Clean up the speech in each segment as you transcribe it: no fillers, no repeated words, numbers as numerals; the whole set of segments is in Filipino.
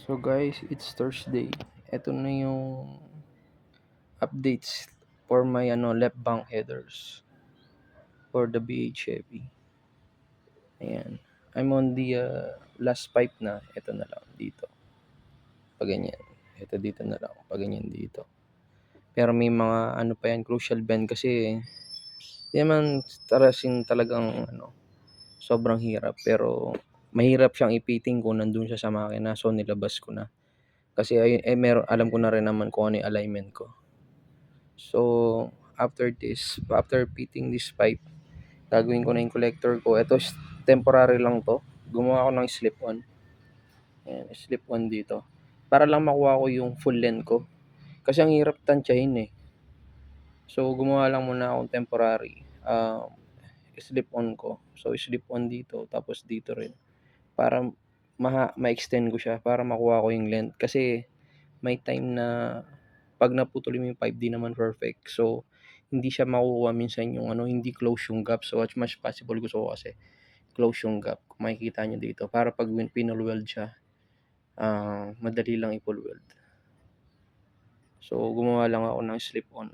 So guys, it's Thursday. Ito na yung updates for my left bank headers for the BH Heavy. Ayan. I'm on the last pipe na. Ito na lang dito. Pag ganyan. Ito dito na lang. Pag ganyan dito. Pero may mga pa yan, crucial bend kasi di naman talagang sobrang hirap. Pero mahirap siyang ipiting kung nandun siya sa makina. So nilabas ko na. Kasi alam ko na rin naman kung ano yung alignment ko. So, after fitting this pipe, gagawin ko na yung collector ko. Ito, temporary lang to. Gumawa ako ng slip-on. Ayan, slip-on dito. Para lang makuha ko yung full length ko. Kasi ang hirap tansyahin eh. So, gumawa lang muna akong temporary. Slip-on ko. So, slip-on dito. Tapos dito rin. Para ma-extend ko siya. Para makuha ko yung length. Kasi, may time na pag naputol yung pipe, di naman perfect. So, hindi siya makukuha minsan yung hindi close yung gap. So, as much possible gusto ko kasi close yung gap. Kung makikita nyo dito. Para pag pinul-weld siya, madali lang ipul-weld. So, gumawa lang ako ng slip-on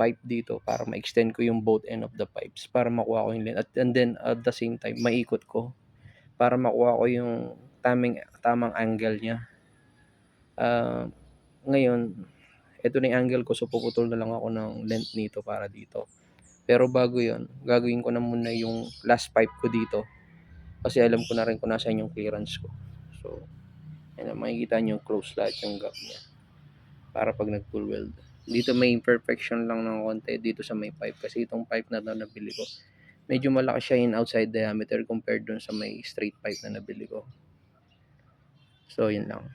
pipe dito para ma-extend ko yung both end of the pipes para makuha ko yung length. And then, at the same time, maikot ko para makuha ko yung tamang angle niya. Ngayon, ito na yung angle ko, so puputol na lang ako ng length nito para dito. Pero bago yon, gagawin ko na muna yung last pipe ko dito. Kasi alam ko na rin kung nasaan yung clearance ko. So, ayan, makikita nyo close lahat yung gap niya. Para pag nag-full weld. Dito may imperfection lang ng konti dito sa may pipe. Kasi itong pipe na nabili ko, medyo malaki siya in outside diameter compared dun sa may straight pipe na nabili ko. So, yun lang.